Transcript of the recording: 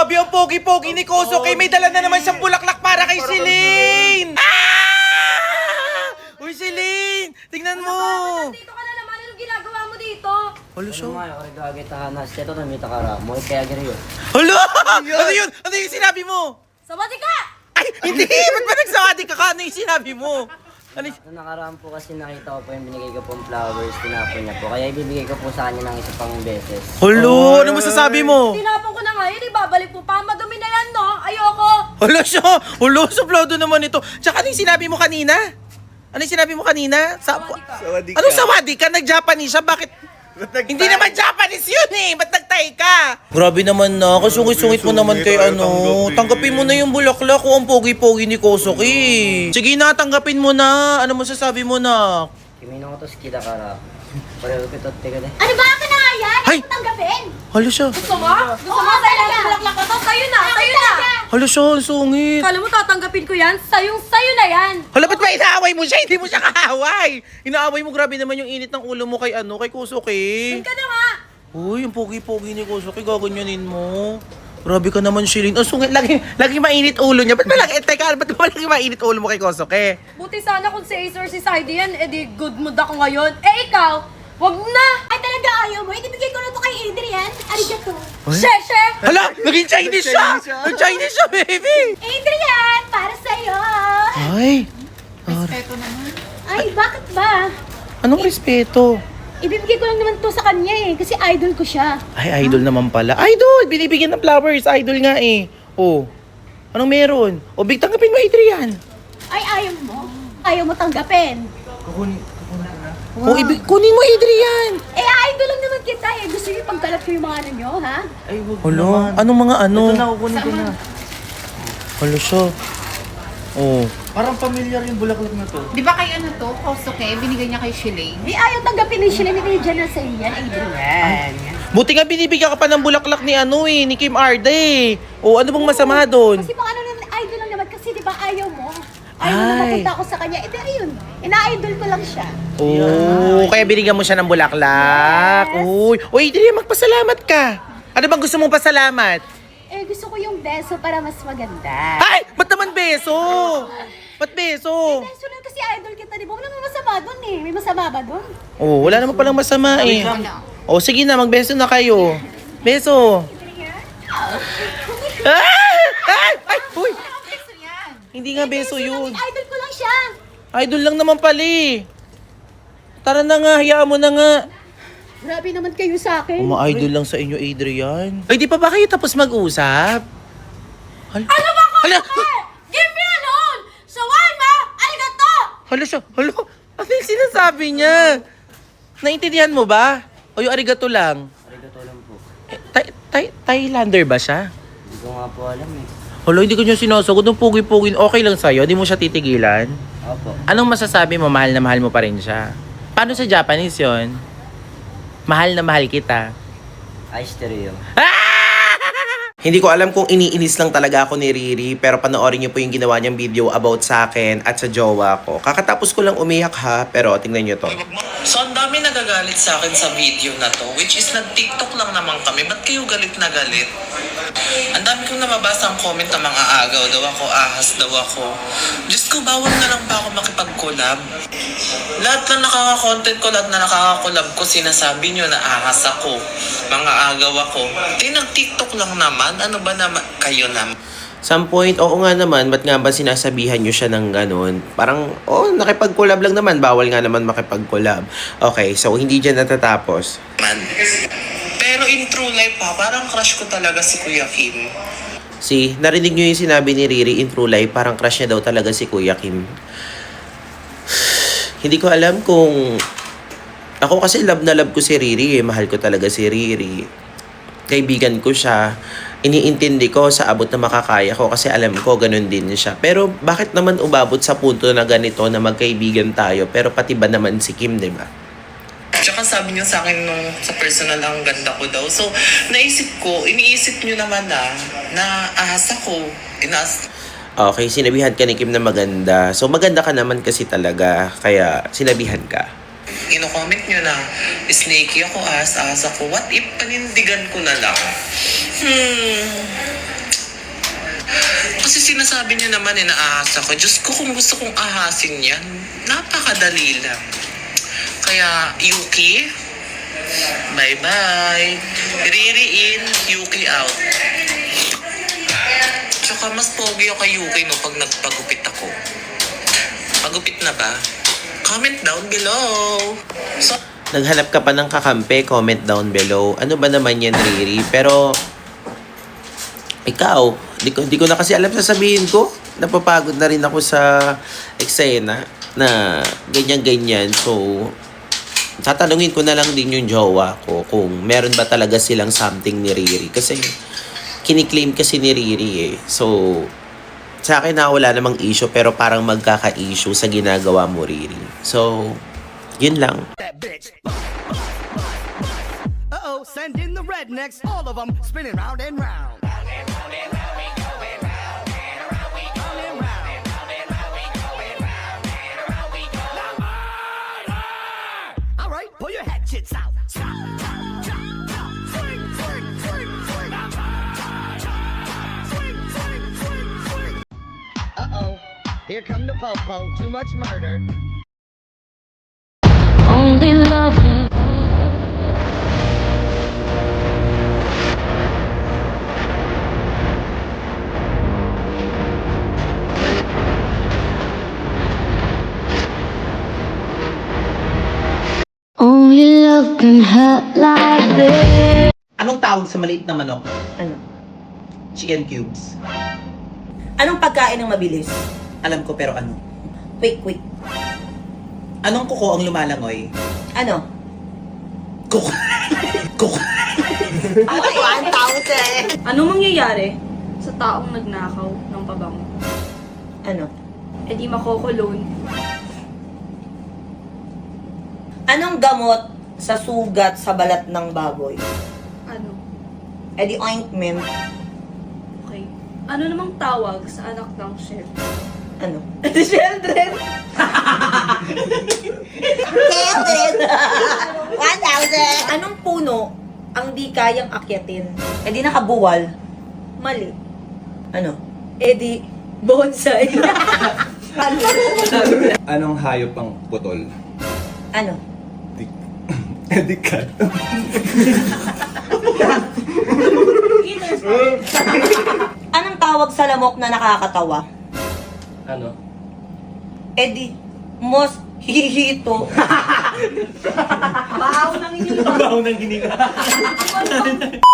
Grabe, ang pogi-pogi ni Kosuke. May dala na naman siyang bulaklak para kay Celine. Uy, Celine! Tingnan mo! Dito ka na naman. Anong ginagawa mo dito? Hala siya. Ano nga, ako nagagitahan na siya ito na may takara mo. Kaya gano'n yun. Hala! Ano yun? Ano yung sinabi mo? Sabati ka! Ay, hindi! Ba't ba nagsawadi ka? Ano yung sinabi mo? Ano y- Noong nakaraan po kasi nakita ko po yung binigay ko pong flowers, tinapon niya po. Kaya ibibigay ko po sa kanya ng isa pang beses. Hala! Ano masasabi mo? Tinapon ko na nga yun. Ibabalik mo pa. Madumi na yan, no? Ayoko. Hala siya! Hala, suplado naman ito. Tsaka ano yung sinabi mo kanina? Ano yung sinabi mo kanina? Sawadi ka. Anong sawadi ka? Nag-Japanese siya? Bakit? Hindi naman Japanese yun eh! Ba't nagtay ka? Grabe naman na, kasungit-sungit mo naman kay ano. Tanggapin mo na yung bulaklak ko, ang pogi-pogi ni Kosuke. Sige na, tanggapin mo na. Ano masasabi mo na? Kimino ko to si Kidakara. Pareho ko ito, teka de. Ano ba? Ka na nga yan? Ay! Tanggapin. Hala siya. Gusto mo? Gusto mo? Sa'yo na. Bulaklak ko to. Sa'yo na. Sa'yo na. Hala siya, ang sungit. Kala mo tatanggapin ko yan? Sa'yo na yan. Hala, ba't ba inaaway mo siya? Hindi mo siya kaaway. Inaaway mo, grabe naman yung init ng ulo mo kay ano, kay Kosuke. Doon ka na nga. Uy, yung pogi-pogi ni Kosuke, gaganyanin mo. Grabe ka naman, Shilin. Ang sungit, lagi mainit ulo niya. Ba't ba lagi mainit ulo mo kay Kosuke? Buti sana kung si Ace or si Saidi yan, edi good mood ako ngayon. Eh ikaw, wag na. Ay talaga ayaw mo? Hindi bigay ko na to kay Adrian. Arigato. Sheshe. Hala, naging Chinese siya! Nag-Chinese siya, baby! Adrian, para sa'yo. Ay, Ay, bakit ba? anong respeto? Ibibigay ko lang naman to sa kanya eh, kasi idol ko siya. Ay, idol naman pala. Idol! Binibigyan ng flowers. Idol nga eh. Oh, anong meron? O, big tanggapin mo, Adrian. Ay, ayaw mo? Ayaw mo tanggapin? O, kunin mo, Adrian. Eh, idol lang naman kita eh. Gusto niyo pagkalat ko yung mga ano nyo, ha? Ay, huwag Hala, anong mga ano? Ito na, kukunin ko na. Hala siya. Oh. Parang familiar yung bulaklak na to. Di ba kay ano to, Kosuke, binigay niya kay Shilane? Eh, ayaw tanggapin ni Sheila. Hindi dyan na sa iyan, Adrian. Buti nga binibigyan ka pa ng bulaklak ni ano eh, ni Kim Arda eh. O, ano bang masama doon? Kasi pang ano naman, idol lang naman. Kasi di ba ayaw mo? Ayaw mo na Ay. napunta ako sa kanya. Eh, di ayun. Ina-idol ko lang siya. Oh, kaya binigyan mo siya ng bulaklak. Uy, Adrian, magpasalamat ka. Ano bang gusto mong pasalamat? Eh, gusto ko yung beso para mas maganda. Ay, ba't naman beso? Ba't beso? Beso lang kasi idol kita, di ba? Wala naman masama doon eh. May masama ba doon? Oh, wala naman palang masama eh. Oh, sige na, magbeso na kayo. Beso. Ay, uy. Hindi nga beso yun. Idol ko lang siya. Idol lang naman pala eh. Tara na nga, hayaan mo na nga. Grabe naman kayo sa akin. Uma-idol lang sa inyo, Adrian. Ay, di pa ba kayo tapos mag-usap? Ano ba ko? Give me a loan! Shawarma! Arigato! Hala siya, hala. Ano yung sinasabi niya? Naintindihan mo ba? O yung arigato lang? Arigato lang po. Thailander ba siya? Hindi ko nga po alam eh. Hala, hindi ko niya sinasagot. Nung pugi-pugi, okay lang sa'yo? Di mo siya titigilan? Opo. Anong masasabi mo? Mahal na mahal mo pa rin siya? Paano sa Japanese yon? Mahal na mahal kita. Ay, stereo. Hindi ko alam kung iniinis lang talaga ako ni Riri, pero panoorin niyo po yung ginawa niyang video about sa akin at sa jowa ko. Kakatapos ko lang umiyak ha, pero tingnan niyo to. So, ang dami nagagalit sa akin sa video na to, which is nag-TikTok lang naman kami. Ba't kayo galit na galit? Ang dami kong nababasa ang comment na mga agaw daw ako, ahas daw ako. Diyos ko, bawal na lang ba ako makipag-collab? Lahat na nakaka-content ko, lahat na nakaka-collab ko, sinasabi nyo na ahas ako, mga agaw ako. Nag-TikTok lang naman. Ano ba naman kayo naman? Some point, oo nga naman, ba't nga ba sinasabihan nyo siya ng ganun? Parang, nakipag-collab lang naman, bawal nga naman makipag-collab. Okay, so hindi dyan natatapos. Pero in true life pa, parang crush ko talaga si Kuya Kim. See, narinig nyo yung sinabi ni Riri in true life, parang crush niya daw talaga si Kuya Kim. Hindi ko alam kung... Ako kasi love na love ko si Riri eh. Mahal ko talaga si Riri. Kaibigan ko siya. Iniintindi ko sa abot na makakaya ko kasi alam ko ganun din siya. Pero bakit naman umabot sa punto na ganito na magkaibigan tayo pero pati ba naman si Kim, di ba? Tsaka sabi niyo sa akin nung sa personal ang ganda ko daw. So, iniisip niyo naman na ahas ako. Okay, sinabihan ka ni Kim na maganda. So maganda ka naman kasi talaga. Kaya sinabihan ka. Ino-comment niyo na snakey ako, ahas ako. What if panindigan ko na lang? sabi niyo naman inaahas ako. Diyos ko, kung gusto kong ahasin yan, napakadali lang. Kaya, Yuki, bye-bye. Riri in, Yuki out. Tsaka mas pogi ako kay Yuki no pag nagpagupit ako. Pagupit na ba? Comment down below. So, Naghanap ka pa ng kakampi, comment down below. Ano ba naman yan, Riri? Pero, ikaw, di ko na kasi alam sasabihin ko. Napapagod na rin ako sa eksena na ganyan-ganyan. So, tatanungin ko na lang din yung jowa ko kung meron ba talaga silang something ni Riri. Kasi, kiniklaim kasi ni Riri eh. So, sa akin na wala namang issue pero parang magkaka-issue sa ginagawa mo, Riri. So, yun lang. That bitch. Uh-oh, send in the rednecks, all of them spinning round and round. All right, pull your hatchets out. Uh-oh, here come the po-po, too much murder. Only love. Only love can hurt like this. Anong tawag sa maliit na manok? Ano? Chicken cubes. Anong pagkain ng mabilis? Alam ko pero ano? Quick. Anong kuko ang lumalangoy? Ano? Kuko. Kuko. Ang tawag Anong mangyayari sa taong nagnakaw ng pabango? Ano? Eh di makokulon. Anong gamot sa sugat sa balat ng baboy? Ano? Eh di ointment. Okay. Ano namang tawag sa anak ng chef? Ano? Children! 1,000! Anong puno ang di kayang akyatin? Eh di nakabuwal. Mali. Ano? Eh di bonsai. Anong hayop ang putol? Ano? Edikat. Anong tawag sa lamok na nakakatawa? Ano? Eh di mos hihito. Bahaw ng iniwan. Baho ng hininga.